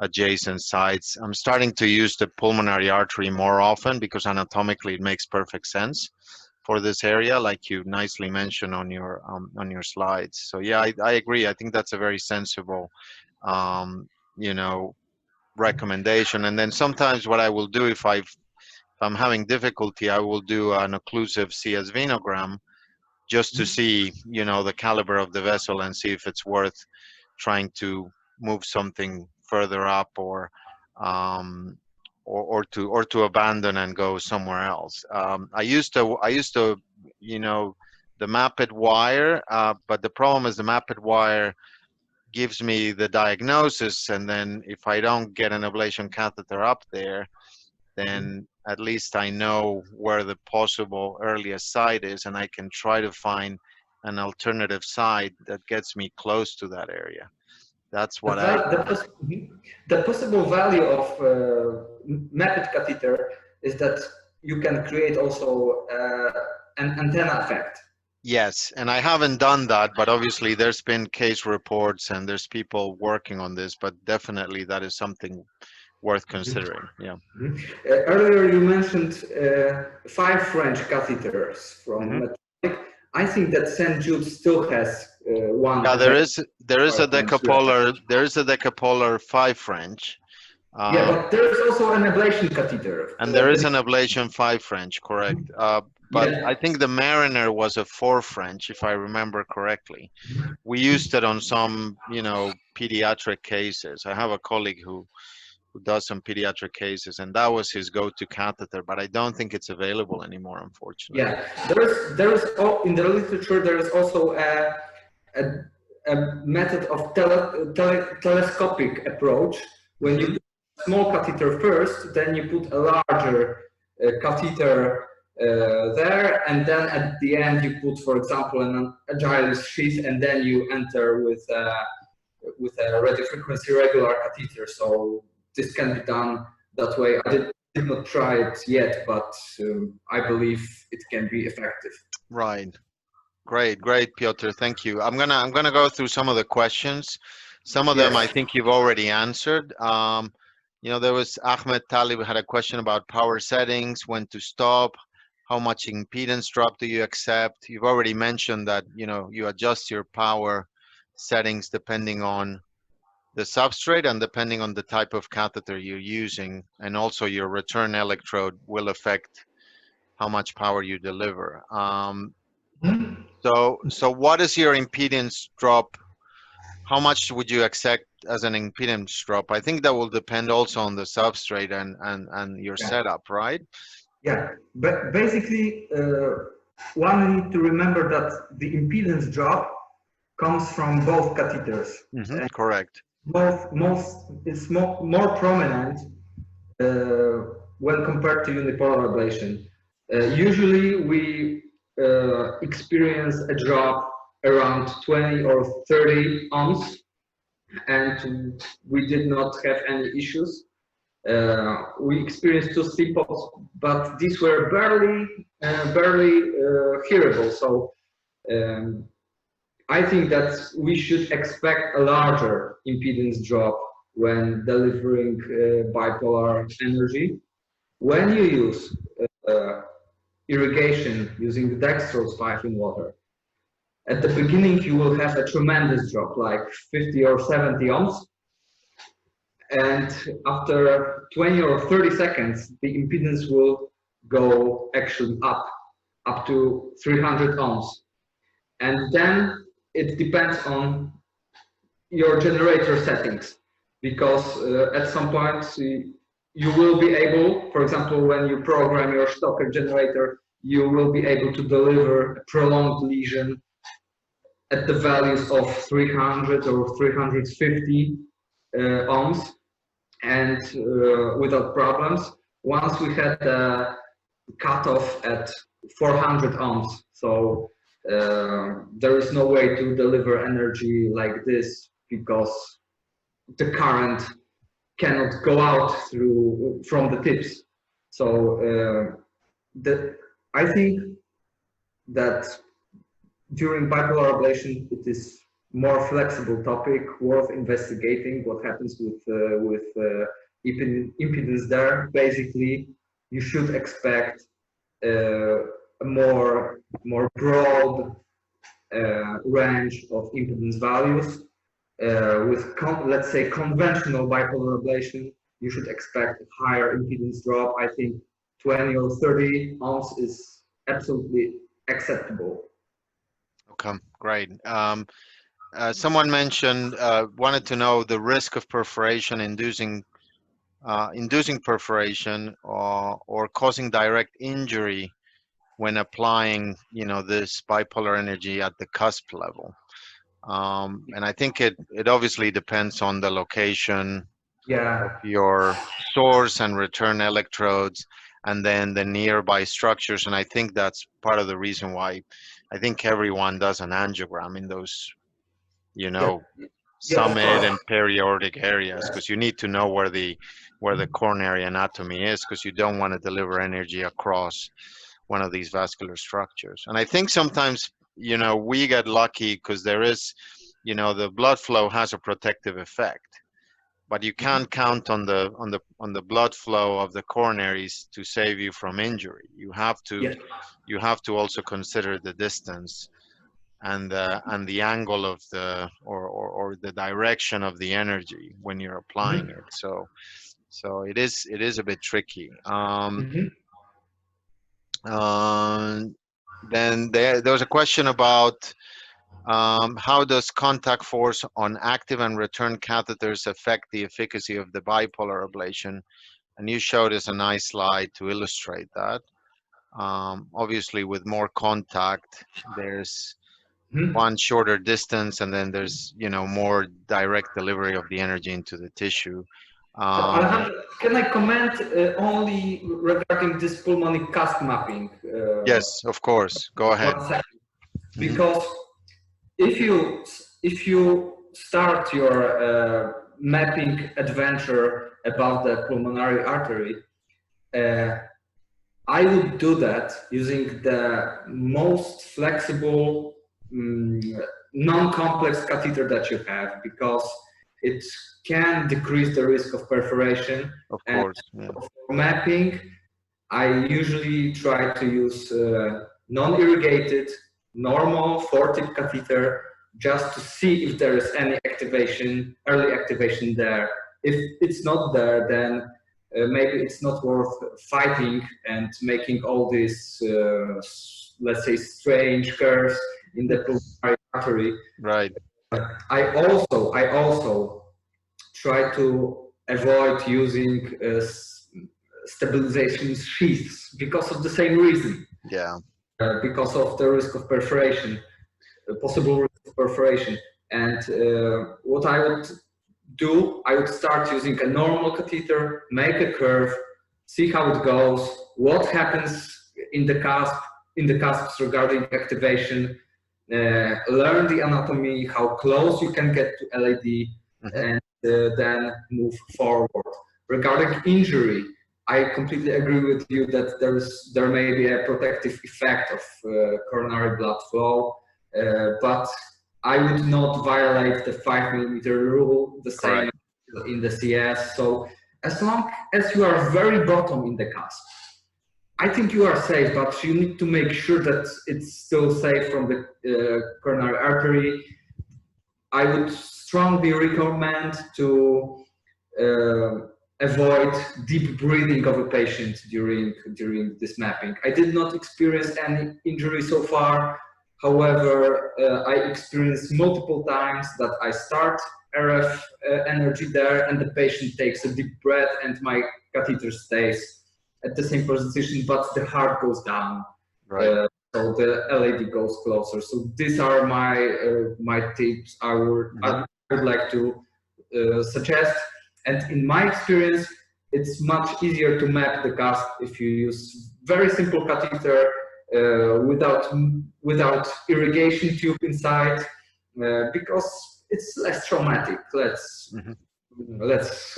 adjacent sites. I'm starting to use the pulmonary artery more often because anatomically it makes perfect sense for this area, like you nicely mentioned on your slides. So yeah, I agree. I think that's a very sensible you know, recommendation. And then sometimes what I will do, if I'm having difficulty, I will do an occlusive CS venogram just to see, you know, the caliber of the vessel and see if it's worth trying to move something further up, or to abandon and go somewhere else. I used to, you know, the mapped wire, but the problem is the mapped wire gives me the diagnosis, and then if I don't get an ablation catheter up there, then at least I know where the possible earliest site is, and I can try to find an alternative site that gets me close to that area. That's what the possible value of mapped catheter is that you can create also an antenna effect. Yes, and I haven't done that, but obviously there's been case reports and there's people working on this, but definitely that is something worth considering. Yeah. Earlier you mentioned 5 French catheters from Medtronic. I think that St. Jude still has one. Yeah, there is a decapolar. There is a decapolar 5 French. Yeah, but there is also an ablation catheter. And there is an ablation 5 French, correct? But I think the Mariner was a 4 French, if I remember correctly. We used it on some, you know, pediatric cases. I have a colleague who does some pediatric cases, and that was his go-to catheter. But I don't think it's available anymore, unfortunately. Yeah, there is in the literature there is also a method of telescopic approach. When you put a small catheter first, then you put a larger catheter there, and then at the end you put, for example, an agile sheath, and then you enter with a radio frequency regular catheter. So this can be done that way. I did not try it yet, but I believe it can be effective. Right. Great, Piotr. Thank you. I'm gonna go through some of the questions. Some of them I Yes. think you've already answered. You know, there was Ahmed Talib had a question about power settings, when to stop, how much impedance drop do you accept? You've already mentioned that, you know, you adjust your power settings depending on the substrate and depending on the type of catheter you're using, and also your return electrode will affect how much power you deliver. So what is your impedance drop? How much would you accept as an impedance drop? I think that will depend also on the substrate and your Yeah. setup, right? Yeah, but basically, one need to remember that the impedance drop comes from both catheters. Correct. It's more prominent when compared to unipolar ablation. Usually, we experience a drop around 20 or 30 ohms, and we did not have any issues. We experienced two sleep-ups, but these were barely hearable. So I think that we should expect a larger impedance drop when delivering bipolar energy. When you use irrigation using the dextrose pipe in water, at the beginning you will have a tremendous drop, like 50 or 70 ohms. And after 20 or 30 seconds, the impedance will go actually up to 300 ohms. And then it depends on your generator settings, because at some point you will be able, for example, when you program your Stocker generator, you will be able to deliver a prolonged lesion at the values of 300 or 350 ohms, and without problems. Once we had a cutoff at 400 ohms, so there is no way to deliver energy like this, because the current cannot go out from the tips. So I think that during bipolar ablation, it is more flexible topic, worth investigating what happens with impedance there. Basically, you should expect a more broad range of impedance values. With let's say conventional bipolar ablation, you should expect a higher impedance drop. I think 20 or 30 ohms is absolutely acceptable. Okay, great. Someone mentioned, wanted to know the risk of perforation inducing perforation or causing direct injury when applying, you know, this bipolar energy at the cusp level. And I think it obviously depends on the location of your source and return electrodes, and then the nearby structures. And I think that's part of the reason why I think everyone does an angiogram in those, you know, summit and periodic areas, because you need to know where the coronary anatomy is, because you don't want to deliver energy across one of these vascular structures. And I think sometimes, you know, we get lucky because there is, you know, the blood flow has a protective effect, but you can't count on the blood flow of the coronaries to save you from injury. You have to also consider the distance and the angle of the or the direction of the energy when you're applying it. So it is a bit tricky. Then there was a question about how does contact force on active and return catheters affect the efficacy of the bipolar ablation? And you showed us a nice slide to illustrate that. Obviously, with more contact, there's one shorter distance, and then there's, you know, more direct delivery of the energy into the tissue. Alejandro, can I comment only regarding this pulmonary cusp mapping? Yes, of course. Go ahead. 1 second. Because if you start your mapping adventure about the pulmonary artery, I would do that using the most flexible, non-complex catheter that you have, because it can decrease the risk of perforation. Of course. Yeah. For mapping, I usually try to use non-irrigated, normal 4-tip catheter, just to see if there is any activation, early activation there. If it's not there, then maybe it's not worth fighting and making all these, let's say, strange curves in the pulmonary artery. Right. I also try to avoid using stabilization sheaths because of the same reason. Yeah. Because of the risk of perforation, possible risk of perforation. And what I would do, I would start using a normal catheter, make a curve, see how it goes, what happens in the cusps regarding activation, learn the anatomy, how close you can get to LAD, and then move forward. Regarding injury, I completely agree with you that there may be a protective effect of coronary blood flow, but I would not violate the 5mm rule, the same in the CS. So as long as you are very bottom in the cusp, I think you are safe, but you need to make sure that it's still safe from the coronary artery. I would strongly recommend to avoid deep breathing of a patient during this mapping. I did not experience any injury so far. However, I experienced multiple times that I start RF energy there and the patient takes a deep breath and my catheter stays at the same position, but the heart goes down. Right. So the LAD goes closer. So these are my tips I would like to suggest. And in my experience, it's much easier to map the cusp if you use very simple catheter without irrigation tube inside, because it's less traumatic. Let's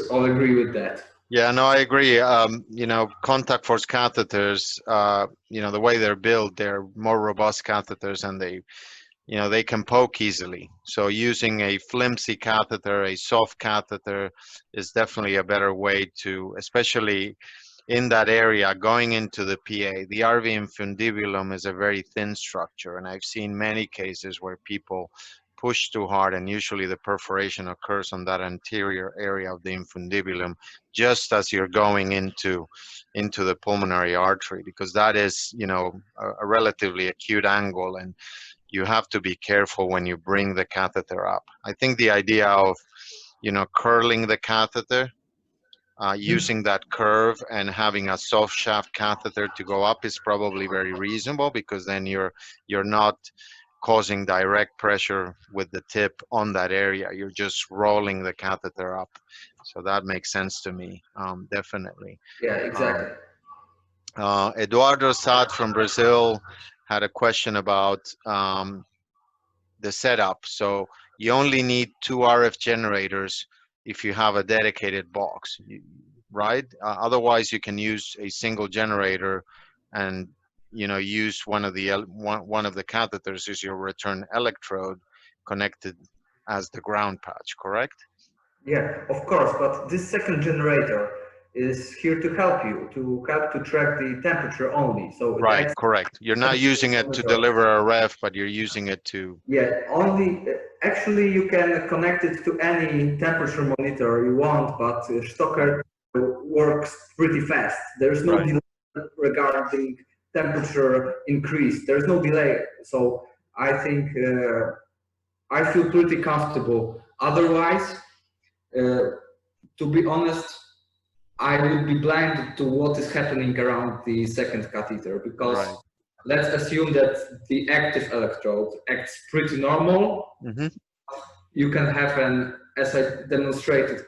all agree with that. Yeah, no, I agree. You know, contact force catheters, you know, the way they're built, they're more robust catheters and they can poke easily. So using a flimsy catheter, a soft catheter is definitely a better way to, especially in that area going into the PA. The RV infundibulum is a very thin structure, and I've seen many cases where people push too hard, and usually the perforation occurs on that anterior area of the infundibulum just as you're going into the pulmonary artery, because that is, you know, a relatively acute angle, and you have to be careful when you bring the catheter up. I think the idea of, you know, curling the catheter, using that curve and having a soft shaft catheter to go up is probably very reasonable, because then you're not causing direct pressure with the tip on that area. You're just rolling the catheter up. So that makes sense to me, definitely. Yeah, exactly. Eduardo Sad from Brazil had a question about the setup. So you only need 2 RF generators if you have a dedicated box, right? Otherwise, you can use a single generator and, you know, use one of the catheters as your return electrode connected as the ground patch, correct? Yeah, of course, but this second generator is here to help you, to track the temperature only. So right, correct. You're not using it to deliver a ref, but you're using it to... Yeah, only, actually you can connect it to any temperature monitor you want, but Stocker works pretty fast. There's no delay regarding temperature increase. There's no delay. So I think I feel pretty comfortable. Otherwise, to be honest, I would be blinded to what is happening around the second catheter, because let's assume that the active electrode acts pretty normal. You can have as I demonstrated,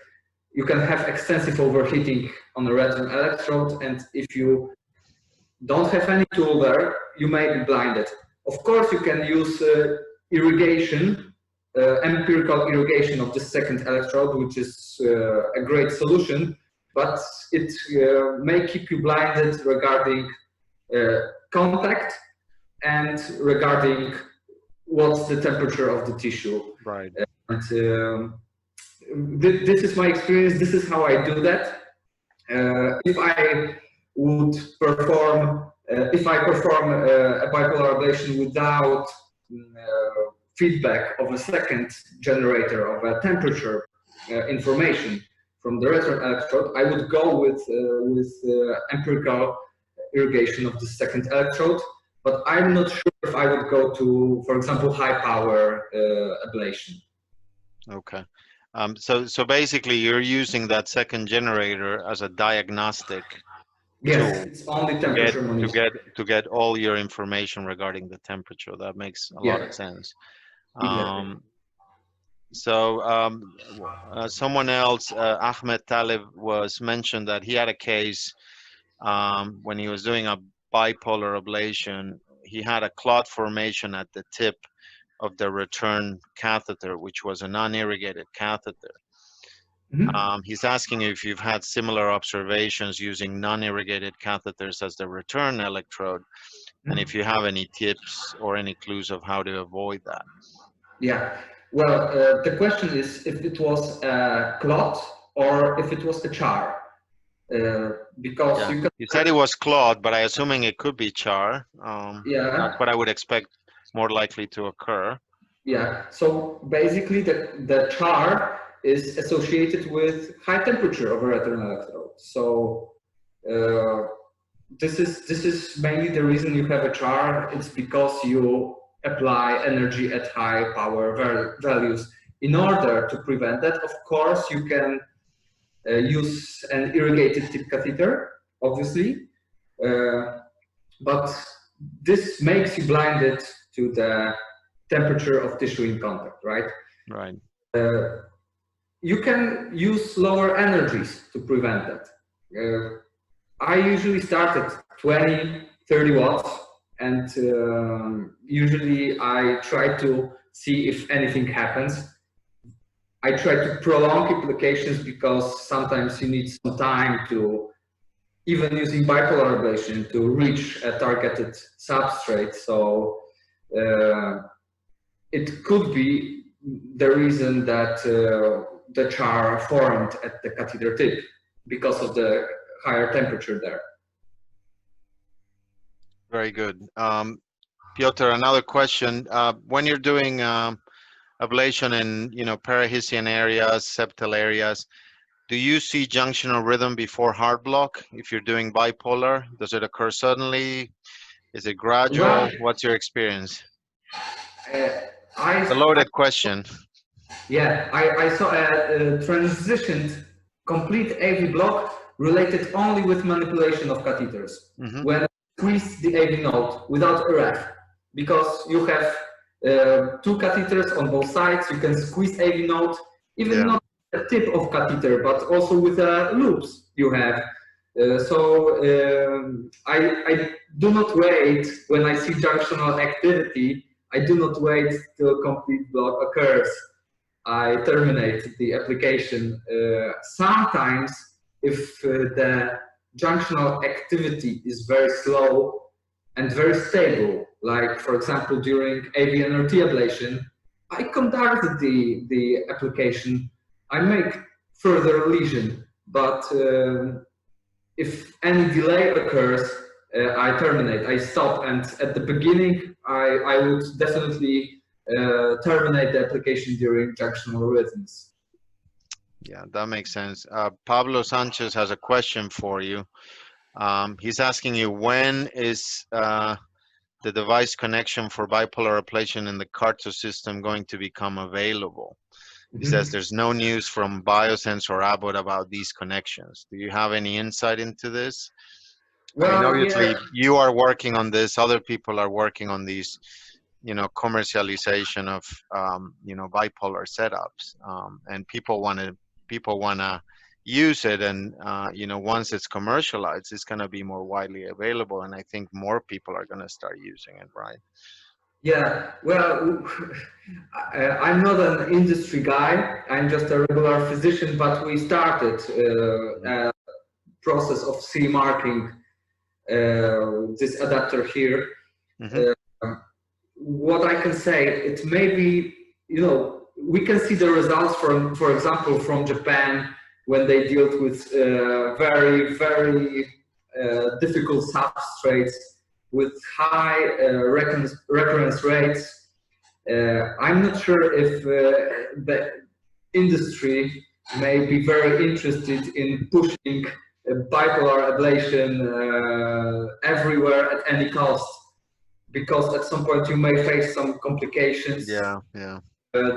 you can have extensive overheating on a retinal electrode, and if you don't have any tool there, you may be blinded. Of course, you can use irrigation, empirical irrigation of the second electrode, which is a great solution, but it may keep you blinded regarding contact and regarding what's the temperature of the tissue. Right. And this is my experience. This is how I do that. If I would perform, if I perform a bipolar ablation without feedback of a second generator of a temperature information from the retinal electrode, I would go with empirical irrigation of the second electrode. But I'm not sure if I would go to, for example, high power ablation. Okay. So basically, you're using that second generator as a diagnostic Yes, tool it's only temperature monitoring. to get all your information regarding the temperature. That makes a lot of sense. Exactly. Someone else, Ahmed Talib, was mentioned that he had a case when he was doing a bipolar ablation. He had a clot formation at the tip of the return catheter, which was a non-irrigated catheter. Mm-hmm. He's asking if you've had similar observations using non-irrigated catheters as the return electrode, and if you have any tips or any clues of how to avoid that. Yeah. Well, the question is if it was a clot or if it was a char. Because Yeah. you can. You said it was clot, but I assuming it could be char. Yeah. That's what I would expect more likely to occur. Yeah. So basically, the char is associated with high temperature of a retinal electrode. So this is mainly the reason you have a char. It's because you apply energy at high power values. In order to prevent that, of course, you can use an irrigated tip catheter, obviously, but this makes you blinded to the temperature of tissue in contact, right? Right. You can use lower energies to prevent that. I usually start at 20, 30 watts, and usually I try to see if anything happens. I try to prolong applications because sometimes you need some time to, even using bipolar ablation, to reach a targeted substrate. So it could be the reason that the char formed at the catheter tip because of the higher temperature there. Very good. Piotr, another question. When you're doing ablation in parahisian areas, septal areas, do you see junctional rhythm before heart block? If you're doing bipolar, does it occur suddenly? Is it gradual? Well, What's your experience? I A loaded question. Yeah, I saw a transitioned complete AV block related only with manipulation of catheters. Mm-hmm. When squeeze the AV node without a ref, because you have two catheters on both sides, you can squeeze AV node, even not a tip of catheter, but also with loops you have. I do not wait when I see junctional activity. I do not wait till complete block occurs. I terminate the application. Sometimes, if the junctional activity is very slow and very stable, like for example during AV-NRT ablation, I conduct the application. I make further lesion, but if any delay occurs, I terminate, I stop, and at the beginning, I would definitely terminate the application during junctional rhythms. Yeah, that makes sense. Pablo Sanchez has a question for you. He's asking you, when is the device connection for bipolar ablation in the Carto system going to become available? He says there's no news from Biosense or Abbott about these connections. Do you have any insight into this? Well, I mean, obviously, yeah. you are working on this. Other people are working on these, commercialization of, bipolar setups, and people wanna use it, and you know, once it's commercialized, it's going to be more widely available, and I think more people are going to start using it, right? Yeah, well, I'm not an industry guy. I'm just a regular physician, but we started a process of CE marking this adapter here. Mm-hmm. What I can say, it may be, you know, we can see the results from, for example, from Japan when they dealt with very, very difficult substrates with high recurrence rates. I'm not sure if the industry may be very interested in pushing bipolar ablation everywhere at any cost, because at some point you may face some complications. Yeah, yeah.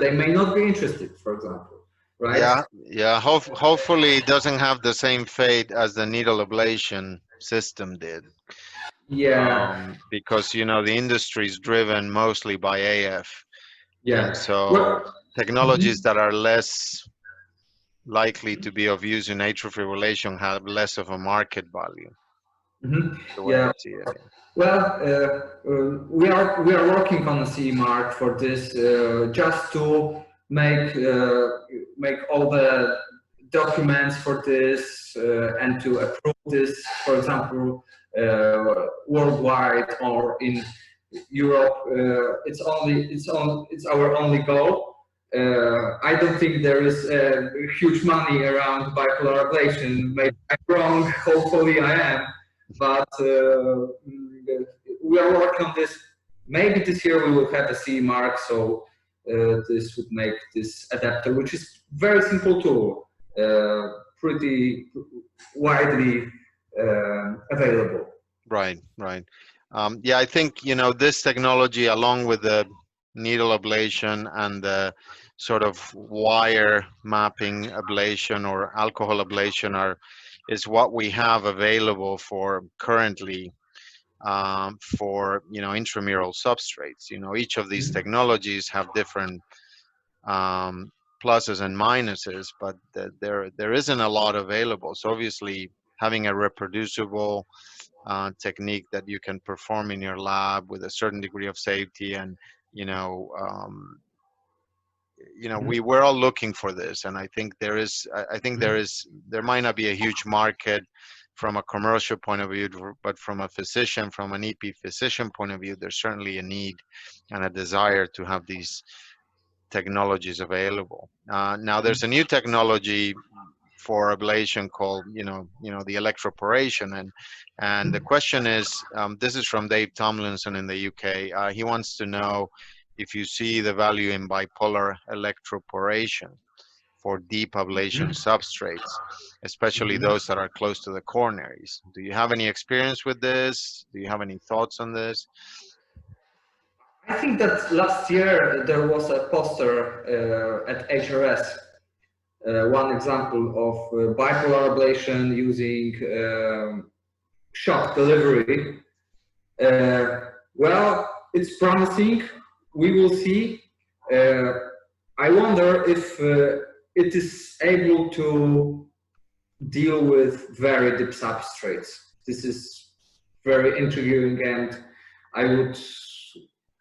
They may not be interested, for example, right? Yeah, yeah. Hopefully, it doesn't have the same fate as the needle ablation system did, Yeah, because you know the industry is driven mostly by AF, and yeah. so Well, technologies that are less likely to be of use in atrial fibrillation have less of a market value. The way I yeah. see it. Well, we are working on a CE mark for this, just to make all the documents for this and to approve this, for example, worldwide or in Europe. It's our only goal. I don't think there is huge money around bipolar ablation. Maybe I'm wrong. Hopefully, I am, but we are working on this. Maybe this year we will have a CE mark, so this would make this adapter, which is very simple tool, pretty widely available. Right, right. Yeah, I think, you know, this technology, along with the needle ablation and the sort of wire mapping ablation or alcohol ablation, is what we have available for currently, for, you know, intramural substrates. You know, each of these technologies have different um, pluses and minuses, but there isn't a lot available. So obviously, having a reproducible technique that you can perform in your lab with a certain degree of safety, and you know, we're all looking for this, and I think there might not be a huge market from a commercial point of view, but from a physician, from an EP physician point of view, there's certainly a need and a desire to have these technologies available. Now there's a new technology for ablation called, the electroporation, and the question is, this is from Dave Tomlinson in the UK. He wants to know if you see the value in bipolar electroporation for deep ablation substrates, especially those that are close to the coronaries. Do you have any experience with this? Do you have any thoughts on this? I think that last year there was a poster at HRS, one example of bipolar ablation using shock delivery. Well, it's promising. We will see. I wonder if it is able to deal with very deep substrates. This is very intriguing, and I would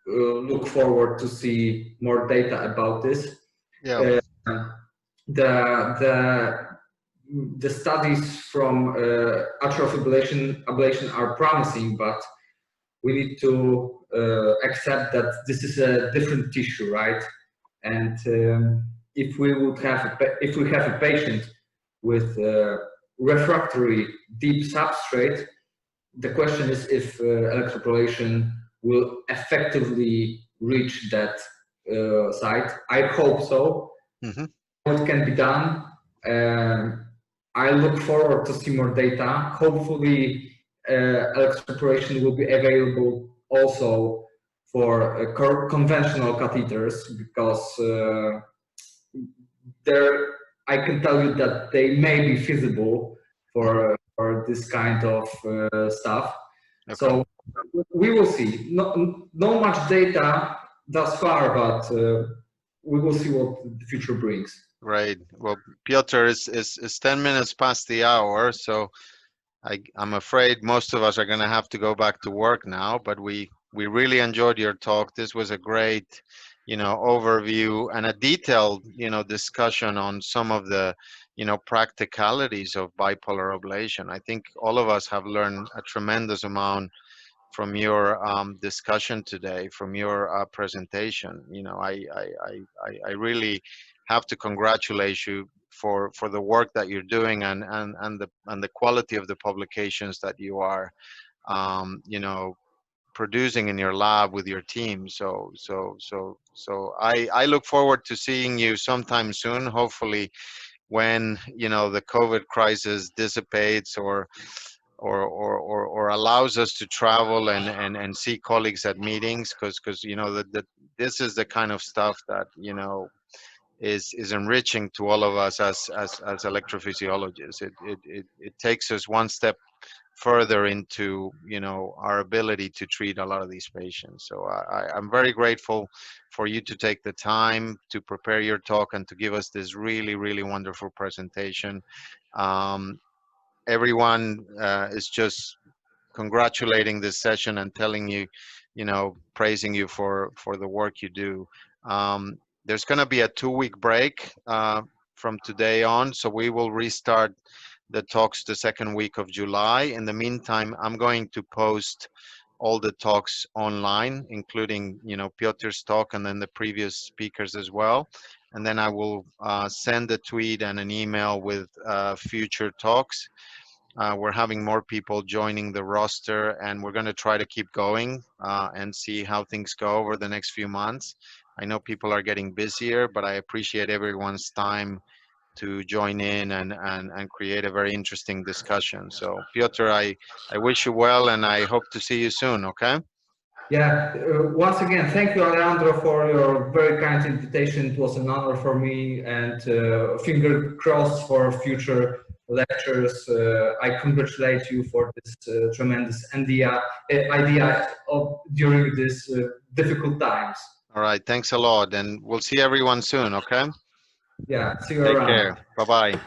look forward to see more data about this. Yeah. The studies from atrial ablation are promising, but we need to accept that this is a different tissue, right? And if we have a patient with refractory deep substrate, the question is if electroporation will effectively reach that site. I hope so. Mm-hmm. What can be done? I look forward to see more data. Hopefully, electroporation will be available also for conventional catheters, because I can tell you that they may be feasible for this kind of stuff. Okay. So we will see. Not much data thus far, but we will see what the future brings. Great. Well, Piotr, is 10 minutes past the hour, so I'm afraid most of us are going to have to go back to work now, but we really enjoyed your talk. This was a great, overview and a detailed, discussion on some of the, practicalities of bipolar ablation. I think all of us have learned a tremendous amount from your discussion today, from your presentation. I really have to congratulate you for the work that you're doing, and the quality of the publications that you are producing in your lab with your team. So I look forward to seeing you sometime soon, hopefully when the COVID crisis dissipates, or allows us to travel and see colleagues at meetings, because this is the kind of stuff that is enriching to all of us as electrophysiologists. It takes us one step further into our ability to treat a lot of these patients. So I'm very grateful for you to take the time to prepare your talk and to give us this really, really wonderful presentation. um, Everyone is just congratulating this session and telling you, praising you for the work you do. There's going to be a 2-week break from today on, so we will restart the talks the second week of July. In the meantime, I'm going to post all the talks online, including Piotr's talk and then the previous speakers as well. And then I will send a tweet and an email with future talks. We're having more people joining the roster, and we're going to try to keep going and see how things go over the next few months. I know people are getting busier, but I appreciate everyone's time to join in and create a very interesting discussion. So, Piotr, I wish you well, and I hope to see you soon, okay? Yeah, once again, thank you, Alejandro, for your very kind invitation. It was an honor for me, and finger crossed for future lectures. I congratulate you for this tremendous idea of during these difficult times. All right, thanks a lot, and we'll see everyone soon, okay? Yeah, see you Take around. care. Bye-bye.